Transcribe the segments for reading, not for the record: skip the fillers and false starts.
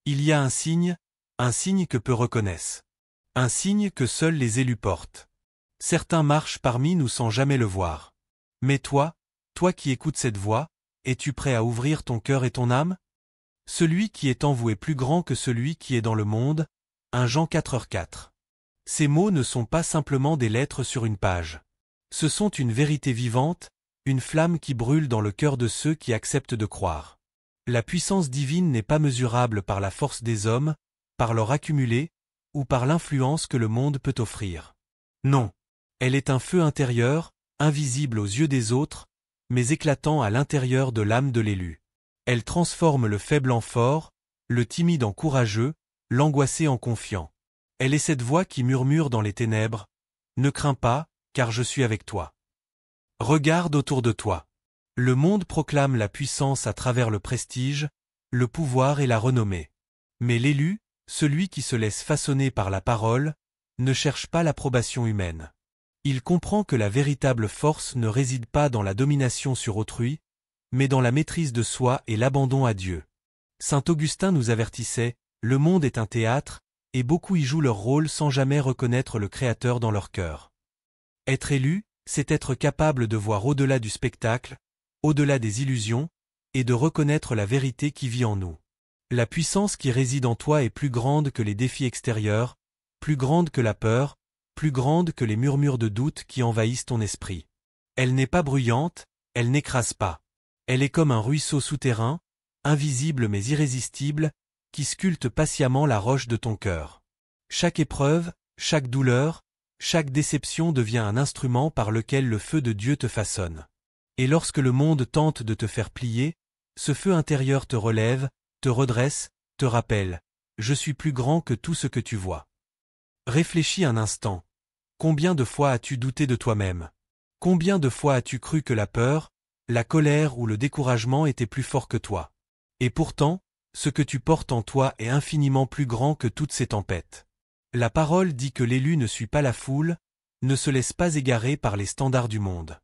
Il y a un signe que peu reconnaissent. Un signe que seuls les élus portent. Certains marchent parmi nous sans jamais le voir. Mais toi qui écoutes cette voix, es-tu prêt à ouvrir ton cœur et ton âme? Celui qui est en vous est plus grand que celui qui est dans le monde. 1 Jean 4,4. Ces mots ne sont pas simplement des lettres sur une page. Ce sont une vérité vivante, une flamme qui brûle dans le cœur de ceux qui acceptent de croire. La puissance divine n'est pas mesurable par la force des hommes, par leur accumulé, ou par l'influence que le monde peut offrir. Non. Elle est un feu intérieur, invisible aux yeux des autres, mais éclatant à l'intérieur de l'âme de l'élu. Elle transforme le faible en fort, le timide en courageux, l'angoissé en confiant. Elle est cette voix qui murmure dans les ténèbres, « Ne crains pas, car je suis avec toi. » Regarde autour de toi. Le monde proclame la puissance à travers le prestige, le pouvoir et la renommée. Mais l'élu, celui qui se laisse façonner par la parole, ne cherche pas l'approbation humaine. Il comprend que la véritable force ne réside pas dans la domination sur autrui, mais dans la maîtrise de soi et l'abandon à Dieu. Saint Augustin nous avertissait, le monde est un théâtre, et beaucoup y jouent leur rôle sans jamais reconnaître le Créateur dans leur cœur. Être élu, c'est être capable de voir au-delà du spectacle, au-delà des illusions, et de reconnaître la vérité qui vit en nous. La puissance qui réside en toi est plus grande que les défis extérieurs, plus grande que la peur, plus grande que les murmures de doute qui envahissent ton esprit. Elle n'est pas bruyante, elle n'écrase pas. Elle est comme un ruisseau souterrain, invisible mais irrésistible, qui sculpte patiemment la roche de ton cœur. Chaque épreuve, chaque douleur, chaque déception devient un instrument par lequel le feu de Dieu te façonne. Et lorsque le monde tente de te faire plier, ce feu intérieur te relève, te redresse, te rappelle, je suis plus grand que tout ce que tu vois. Réfléchis un instant. Combien de fois as-tu douté de toi-même? Combien de fois as-tu cru que la peur, la colère ou le découragement étaient plus forts que toi? Et pourtant, ce que tu portes en toi est infiniment plus grand que toutes ces tempêtes. La parole dit que l'élu ne suit pas la foule, ne se laisse pas égarer par les standards du monde.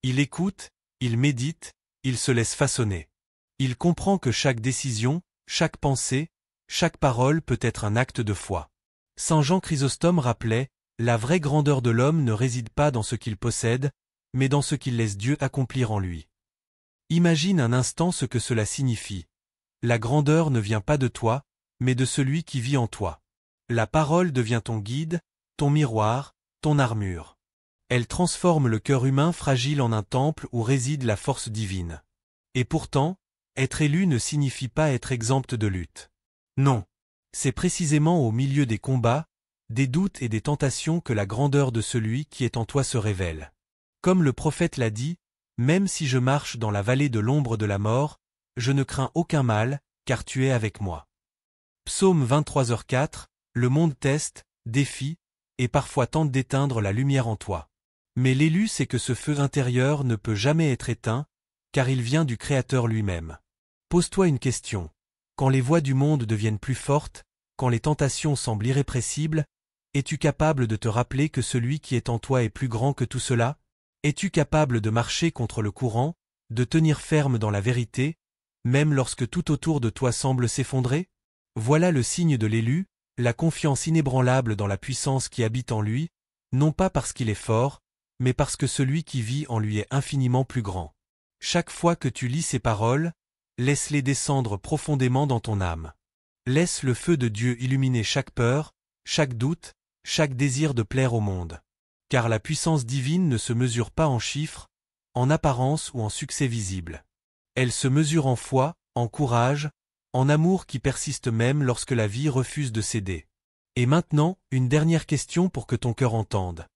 Il écoute, il médite, il se laisse façonner. Il comprend que chaque décision, chaque pensée, chaque parole peut être un acte de foi. Saint Jean Chrysostome rappelait, la vraie grandeur de l'homme ne réside pas dans ce qu'il possède, mais dans ce qu'il laisse Dieu accomplir en lui. Imagine un instant ce que cela signifie. La grandeur ne vient pas de toi, mais de celui qui vit en toi. La parole devient ton guide, ton miroir, ton armure. Elle transforme le cœur humain fragile en un temple où réside la force divine. Et pourtant, être élu ne signifie pas être exempt de lutte. Non. C'est précisément au milieu des combats, des doutes et des tentations que la grandeur de celui qui est en toi se révèle. Comme le prophète l'a dit, même si je marche dans la vallée de l'ombre de la mort, je ne crains aucun mal, car tu es avec moi. Psaume 23h4, le monde teste, défie, et parfois tente d'éteindre la lumière en toi. Mais l'élu sait que ce feu intérieur ne peut jamais être éteint, car il vient du Créateur lui-même. Pose-toi une question. Quand les voix du monde deviennent plus fortes, quand les tentations semblent irrépressibles, es-tu capable de te rappeler que celui qui est en toi est plus grand que tout cela? Es-tu capable de marcher contre le courant, de tenir ferme dans la vérité, même lorsque tout autour de toi semble s'effondrer? Voilà le signe de l'élu, la confiance inébranlable dans la puissance qui habite en lui, non pas parce qu'il est fort, mais parce que celui qui vit en lui est infiniment plus grand. Chaque fois que tu lis ces paroles, laisse-les descendre profondément dans ton âme. Laisse le feu de Dieu illuminer chaque peur, chaque doute, chaque désir de plaire au monde. Car la puissance divine ne se mesure pas en chiffres, en apparence ou en succès visible. Elle se mesure en foi, en courage, en amour qui persiste même lorsque la vie refuse de céder. Et maintenant, une dernière question pour que ton cœur entende.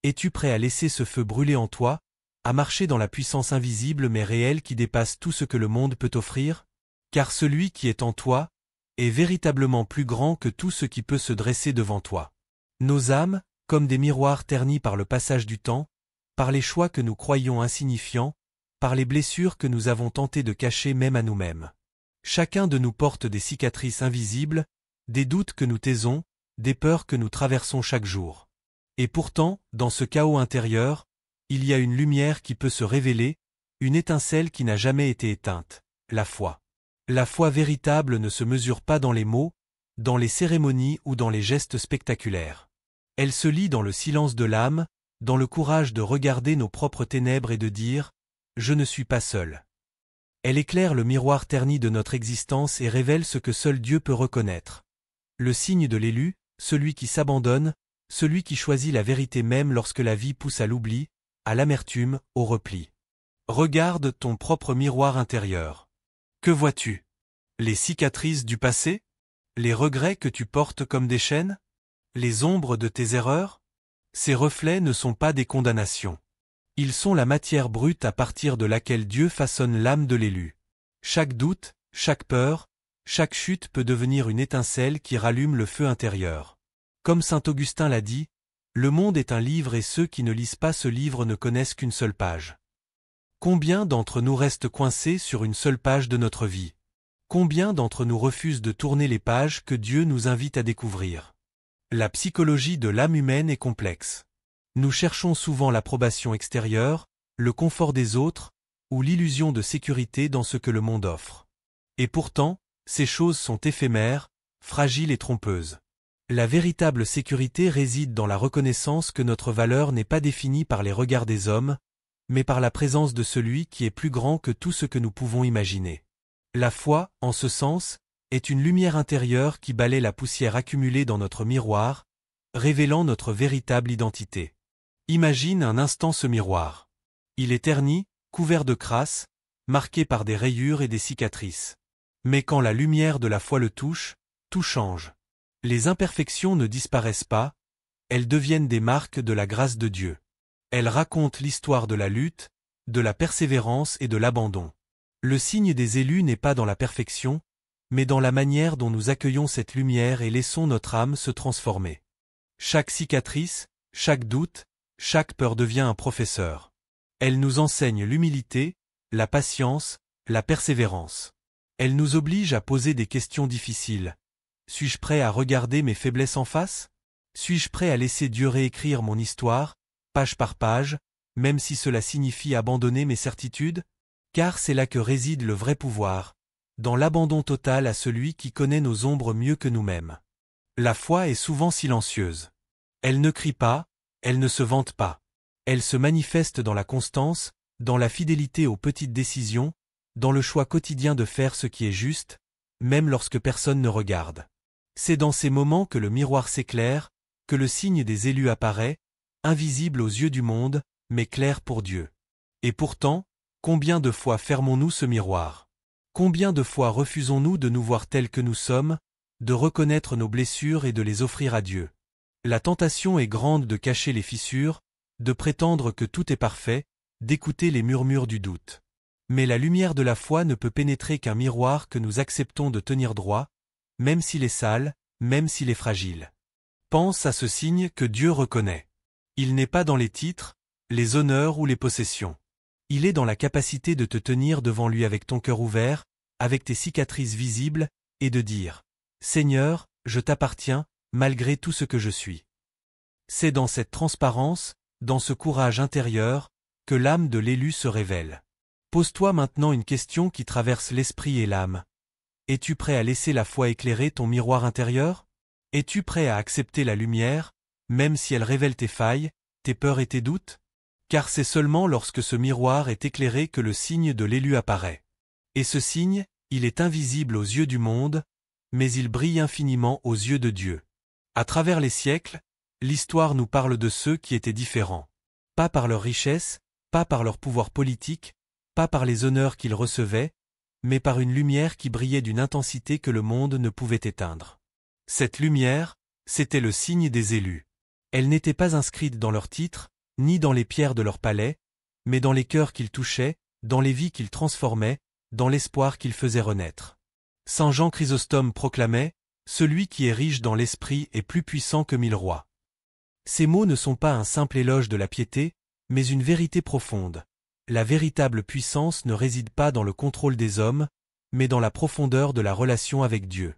Es-tu prêt à laisser ce feu brûler en toi, à marcher dans la puissance invisible mais réelle qui dépasse tout ce que le monde peut offrir? Car celui qui est en toi est véritablement plus grand que tout ce qui peut se dresser devant toi. Nos âmes, comme des miroirs ternis par le passage du temps, par les choix que nous croyons insignifiants, par les blessures que nous avons tenté de cacher même à nous-mêmes. Chacun de nous porte des cicatrices invisibles, des doutes que nous taisons, des peurs que nous traversons chaque jour. Et pourtant, dans ce chaos intérieur, il y a une lumière qui peut se révéler, une étincelle qui n'a jamais été éteinte, la foi. La foi véritable ne se mesure pas dans les mots, dans les cérémonies ou dans les gestes spectaculaires. Elle se lit dans le silence de l'âme, dans le courage de regarder nos propres ténèbres et de dire « Je ne suis pas seul ». Elle éclaire le miroir terni de notre existence et révèle ce que seul Dieu peut reconnaître. Le signe de l'élu, celui qui s'abandonne, celui qui choisit la vérité même lorsque la vie pousse à l'oubli, à l'amertume, au repli. Regarde ton propre miroir intérieur. Que vois-tu? Les cicatrices du passé? Les regrets que tu portes comme des chaînes? Les ombres de tes erreurs? Ces reflets ne sont pas des condamnations. Ils sont la matière brute à partir de laquelle Dieu façonne l'âme de l'élu. Chaque doute, chaque peur, chaque chute peut devenir une étincelle qui rallume le feu intérieur. Comme saint Augustin l'a dit, le monde est un livre et ceux qui ne lisent pas ce livre ne connaissent qu'une seule page. Combien d'entre nous restent coincés sur une seule page de notre vie? Combien d'entre nous refusent de tourner les pages que Dieu nous invite à découvrir? La psychologie de l'âme humaine est complexe. Nous cherchons souvent l'approbation extérieure, le confort des autres, ou l'illusion de sécurité dans ce que le monde offre. Et pourtant, ces choses sont éphémères, fragiles et trompeuses. La véritable sécurité réside dans la reconnaissance que notre valeur n'est pas définie par les regards des hommes, mais par la présence de celui qui est plus grand que tout ce que nous pouvons imaginer. La foi, en ce sens, est une lumière intérieure qui balaie la poussière accumulée dans notre miroir, révélant notre véritable identité. Imagine un instant ce miroir. Il est terni, couvert de crasse, marqué par des rayures et des cicatrices. Mais quand la lumière de la foi le touche, tout change. Les imperfections ne disparaissent pas, elles deviennent des marques de la grâce de Dieu. Elles racontent l'histoire de la lutte, de la persévérance et de l'abandon. Le signe des élus n'est pas dans la perfection, mais dans la manière dont nous accueillons cette lumière et laissons notre âme se transformer. Chaque cicatrice, chaque doute, chaque peur devient un professeur. Elle nous enseigne l'humilité, la patience, la persévérance. Elle nous oblige à poser des questions difficiles. Suis-je prêt à regarder mes faiblesses en face? Suis-je prêt à laisser Dieu réécrire mon histoire, page par page, même si cela signifie abandonner mes certitudes? Car c'est là que réside le vrai pouvoir, dans l'abandon total à celui qui connaît nos ombres mieux que nous-mêmes. La foi est souvent silencieuse. Elle ne crie pas, elle ne se vante pas. Elle se manifeste dans la constance, dans la fidélité aux petites décisions, dans le choix quotidien de faire ce qui est juste, même lorsque personne ne regarde. C'est dans ces moments que le miroir s'éclaire, que le signe des élus apparaît, invisible aux yeux du monde, mais clair pour Dieu. Et pourtant, combien de fois fermons-nous ce miroir? Combien de fois refusons-nous de nous voir tels que nous sommes, de reconnaître nos blessures et de les offrir à Dieu? La tentation est grande de cacher les fissures, de prétendre que tout est parfait, d'écouter les murmures du doute. Mais la lumière de la foi ne peut pénétrer qu'un miroir que nous acceptons de tenir droit, même s'il est sale, même s'il est fragile. Pense à ce signe que Dieu reconnaît. Il n'est pas dans les titres, les honneurs ou les possessions. Il est dans la capacité de te tenir devant lui avec ton cœur ouvert, avec tes cicatrices visibles, et de dire « Seigneur, je t'appartiens, malgré tout ce que je suis ». C'est dans cette transparence, dans ce courage intérieur, que l'âme de l'élu se révèle. Pose-toi maintenant une question qui traverse l'esprit et l'âme. Es-tu prêt à laisser la foi éclairer ton miroir intérieur? Es-tu prêt à accepter la lumière, même si elle révèle tes failles, tes peurs et tes doutes? Car c'est seulement lorsque ce miroir est éclairé que le signe de l'élu apparaît. Et ce signe, il est invisible aux yeux du monde, mais il brille infiniment aux yeux de Dieu. À travers les siècles, l'histoire nous parle de ceux qui étaient différents. Pas par leur richesse, pas par leur pouvoir politique, pas par les honneurs qu'ils recevaient, mais par une lumière qui brillait d'une intensité que le monde ne pouvait éteindre. Cette lumière, c'était le signe des élus. Elle n'était pas inscrite dans leur titre, ni dans les pierres de leur palais, mais dans les cœurs qu'ils touchaient, dans les vies qu'ils transformaient, dans l'espoir qu'ils faisaient renaître. Saint Jean Chrysostome proclamait « Celui qui est riche dans l'esprit est plus puissant que 1000 rois ». Ces mots ne sont pas un simple éloge de la piété, mais une vérité profonde. La véritable puissance ne réside pas dans le contrôle des hommes, mais dans la profondeur de la relation avec Dieu.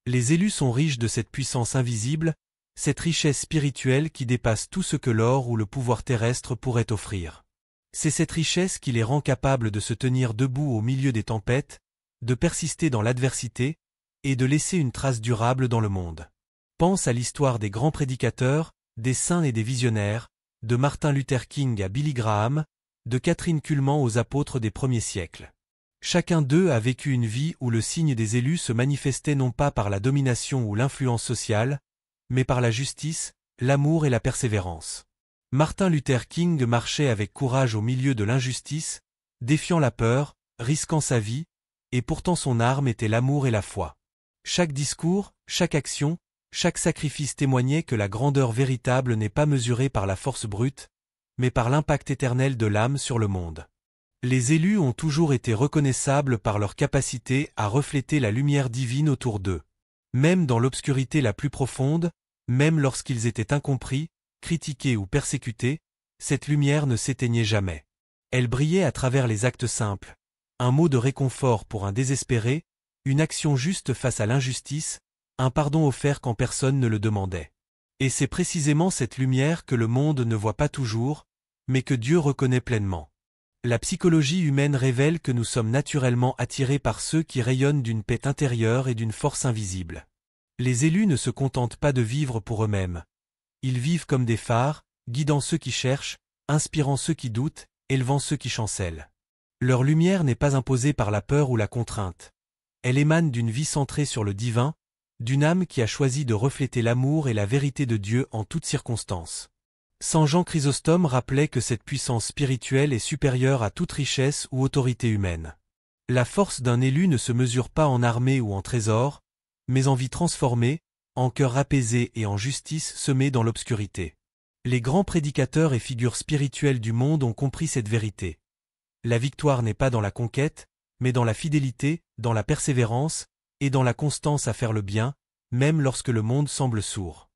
Les élus sont riches de cette puissance invisible, cette richesse spirituelle qui dépasse tout ce que l'or ou le pouvoir terrestre pourrait offrir. C'est cette richesse qui les rend capables de se tenir debout au milieu des tempêtes, de persister dans l'adversité, et de laisser une trace durable dans le monde. Pense à l'histoire des grands prédicateurs, des saints et des visionnaires, de Martin Luther King à Billy Graham, de Catherine Kuhlman aux apôtres des premiers siècles. Chacun d'eux a vécu une vie où le signe des élus se manifestait non pas par la domination ou l'influence sociale, mais par la justice, l'amour et la persévérance. Martin Luther King marchait avec courage au milieu de l'injustice, défiant la peur, risquant sa vie, et pourtant son arme était l'amour et la foi. Chaque discours, chaque action, chaque sacrifice témoignait que la grandeur véritable n'est pas mesurée par la force brute, mais par l'impact éternel de l'âme sur le monde. Les élus ont toujours été reconnaissables par leur capacité à refléter la lumière divine autour d'eux. Même dans l'obscurité la plus profonde, même lorsqu'ils étaient incompris, critiqués ou persécutés, cette lumière ne s'éteignait jamais. Elle brillait à travers les actes simples. Un mot de réconfort pour un désespéré, une action juste face à l'injustice, un pardon offert quand personne ne le demandait. Et c'est précisément cette lumière que le monde ne voit pas toujours, mais que Dieu reconnaît pleinement. La psychologie humaine révèle que nous sommes naturellement attirés par ceux qui rayonnent d'une paix intérieure et d'une force invisible. Les élus ne se contentent pas de vivre pour eux-mêmes. Ils vivent comme des phares, guidant ceux qui cherchent, inspirant ceux qui doutent, élevant ceux qui chancellent. Leur lumière n'est pas imposée par la peur ou la contrainte. Elle émane d'une vie centrée sur le divin, d'une âme qui a choisi de refléter l'amour et la vérité de Dieu en toutes circonstances. Saint Jean Chrysostome rappelait que cette puissance spirituelle est supérieure à toute richesse ou autorité humaine. La force d'un élu ne se mesure pas en armée ou en trésor, mais en vie transformée, en cœur apaisé et en justice semée dans l'obscurité. Les grands prédicateurs et figures spirituelles du monde ont compris cette vérité. La victoire n'est pas dans la conquête, mais dans la fidélité, dans la persévérance, et dans la constance à faire le bien, même lorsque le monde semble sourd.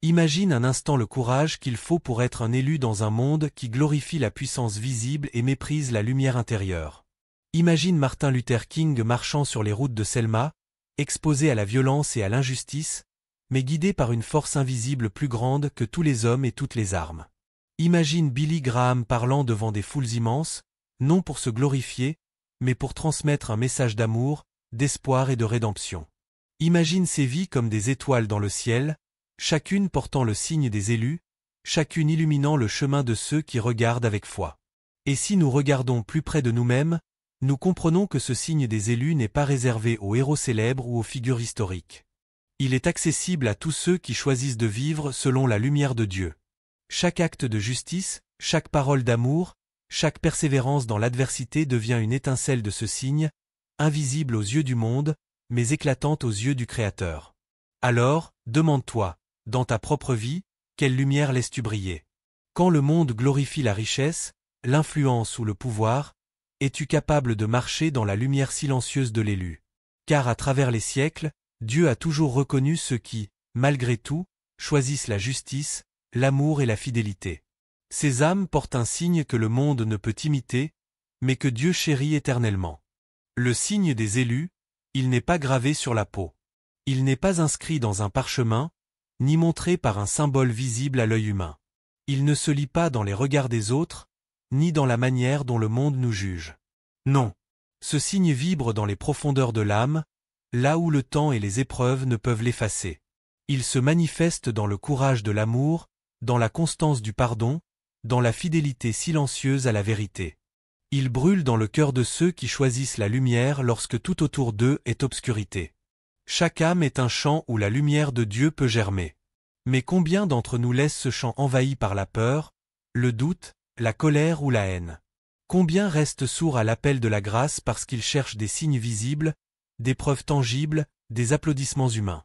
Imagine un instant le courage qu'il faut pour être un élu dans un monde qui glorifie la puissance visible et méprise la lumière intérieure. Imagine Martin Luther King marchant sur les routes de Selma, exposé à la violence et à l'injustice, mais guidé par une force invisible plus grande que tous les hommes et toutes les armes. Imagine Billy Graham parlant devant des foules immenses, non pour se glorifier, mais pour transmettre un message d'amour, d'espoir et de rédemption. Imagine ces vies comme des étoiles dans le ciel, chacune portant le signe des élus, chacune illuminant le chemin de ceux qui regardent avec foi. Et si nous regardons plus près de nous-mêmes, nous comprenons que ce signe des élus n'est pas réservé aux héros célèbres ou aux figures historiques. Il est accessible à tous ceux qui choisissent de vivre selon la lumière de Dieu. Chaque acte de justice, chaque parole d'amour, chaque persévérance dans l'adversité devient une étincelle de ce signe, invisible aux yeux du monde, mais éclatante aux yeux du Créateur. Alors, demande-toi, dans ta propre vie, quelle lumière laisses-tu briller? Quand le monde glorifie la richesse, l'influence ou le pouvoir, es-tu capable de marcher dans la lumière silencieuse de l'élu? Car à travers les siècles, Dieu a toujours reconnu ceux qui, malgré tout, choisissent la justice, l'amour et la fidélité. Ces âmes portent un signe que le monde ne peut imiter, mais que Dieu chérit éternellement. Le signe des élus, il n'est pas gravé sur la peau. Il n'est pas inscrit dans un parchemin, ni montré par un symbole visible à l'œil humain. Il ne se lit pas dans les regards des autres, ni dans la manière dont le monde nous juge. Non. Ce signe vibre dans les profondeurs de l'âme, là où le temps et les épreuves ne peuvent l'effacer. Il se manifeste dans le courage de l'amour, dans la constance du pardon, dans la fidélité silencieuse à la vérité. Il brûle dans le cœur de ceux qui choisissent la lumière lorsque tout autour d'eux est obscurité. Chaque âme est un champ où la lumière de Dieu peut germer. Mais combien d'entre nous laissent ce champ envahi par la peur, le doute, la colère ou la haine? Combien restent sourds à l'appel de la grâce parce qu'ils cherchent des signes visibles, des preuves tangibles, des applaudissements humains?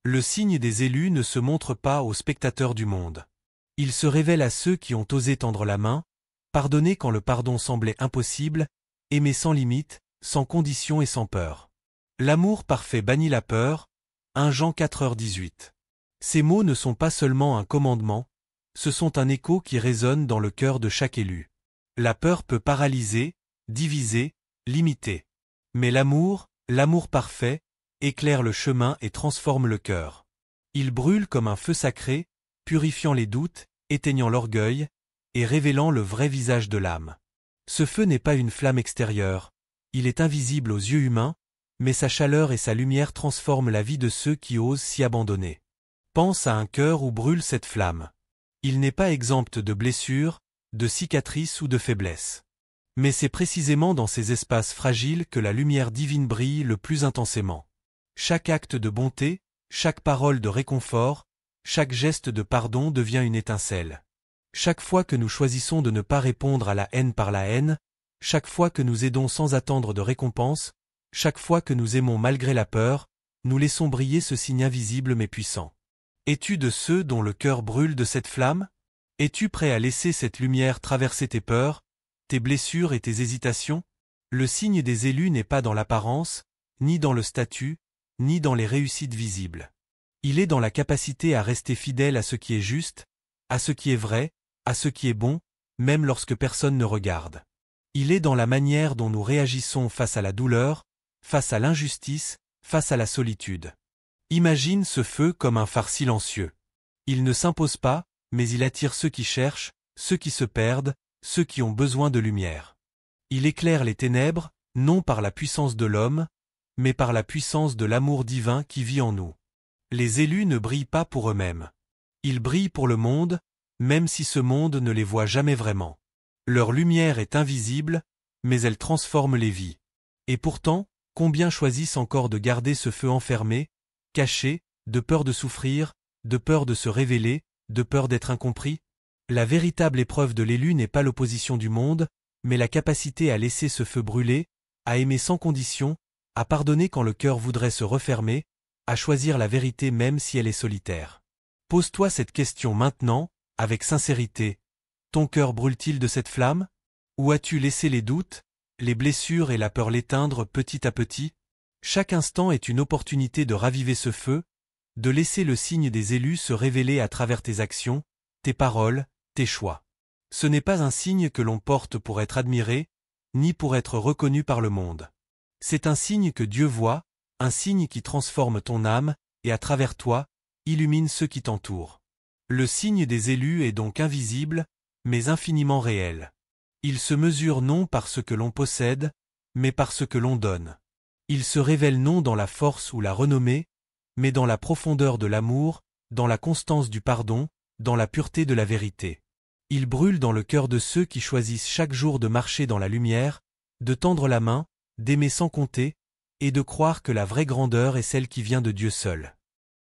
Le signe des élus ne se montre pas aux spectateurs du monde. Il se révèle à ceux qui ont osé tendre la main, pardonner quand le pardon semblait impossible, aimer sans limite, sans condition et sans peur. L'amour parfait bannit la peur, 1 Jean 4h18. Ces mots ne sont pas seulement un commandement, ce sont un écho qui résonne dans le cœur de chaque élu. La peur peut paralyser, diviser, limiter. Mais l'amour parfait, éclaire le chemin et transforme le cœur. Il brûle comme un feu sacré, purifiant les doutes, éteignant l'orgueil, et révélant le vrai visage de l'âme. Ce feu n'est pas une flamme extérieure, il est invisible aux yeux humains, mais sa chaleur et sa lumière transforment la vie de ceux qui osent s'y abandonner. Pense à un cœur où brûle cette flamme. Il n'est pas exempt de blessures, de cicatrices ou de faiblesses. Mais c'est précisément dans ces espaces fragiles que la lumière divine brille le plus intensément. Chaque acte de bonté, chaque parole de réconfort, chaque geste de pardon devient une étincelle. Chaque fois que nous choisissons de ne pas répondre à la haine par la haine, chaque fois que nous aidons sans attendre de récompense, chaque fois que nous aimons malgré la peur, nous laissons briller ce signe invisible mais puissant. Es-tu de ceux dont le cœur brûle de cette flamme? Es-tu prêt à laisser cette lumière traverser tes peurs, tes blessures et tes hésitations? Le signe des élus n'est pas dans l'apparence, ni dans le statut, ni dans les réussites visibles. Il est dans la capacité à rester fidèle à ce qui est juste, à ce qui est vrai, à ce qui est bon, même lorsque personne ne regarde. Il est dans la manière dont nous réagissons face à la douleur, face à l'injustice, face à la solitude. Imagine ce feu comme un phare silencieux. Il ne s'impose pas, mais il attire ceux qui cherchent, ceux qui se perdent, ceux qui ont besoin de lumière. Il éclaire les ténèbres, non par la puissance de l'homme, mais par la puissance de l'amour divin qui vit en nous. Les élus ne brillent pas pour eux-mêmes. Ils brillent pour le monde, même si ce monde ne les voit jamais vraiment. Leur lumière est invisible, mais elle transforme les vies. Et pourtant, combien choisissent encore de garder ce feu enfermé, caché, de peur de souffrir, de peur de se révéler, de peur d'être incompris? La véritable épreuve de l'élu n'est pas l'opposition du monde, mais la capacité à laisser ce feu brûler, à aimer sans condition, à pardonner quand le cœur voudrait se refermer, à choisir la vérité même si elle est solitaire. Pose-toi cette question maintenant, avec sincérité. Ton cœur brûle-t-il de cette flamme? Ou as-tu laissé les doutes, les blessures et la peur l'éteindre petit à petit? Chaque instant est une opportunité de raviver ce feu, de laisser le signe des élus se révéler à travers tes actions, tes paroles, tes choix. Ce n'est pas un signe que l'on porte pour être admiré, ni pour être reconnu par le monde. C'est un signe que Dieu voit, un signe qui transforme ton âme, et à travers toi, illumine ceux qui t'entourent. Le signe des élus est donc invisible, mais infiniment réel. Il se mesure non par ce que l'on possède, mais par ce que l'on donne. Il se révèle non dans la force ou la renommée, mais dans la profondeur de l'amour, dans la constance du pardon, dans la pureté de la vérité. Il brûle dans le cœur de ceux qui choisissent chaque jour de marcher dans la lumière, de tendre la main, d'aimer sans compter, et de croire que la vraie grandeur est celle qui vient de Dieu seul.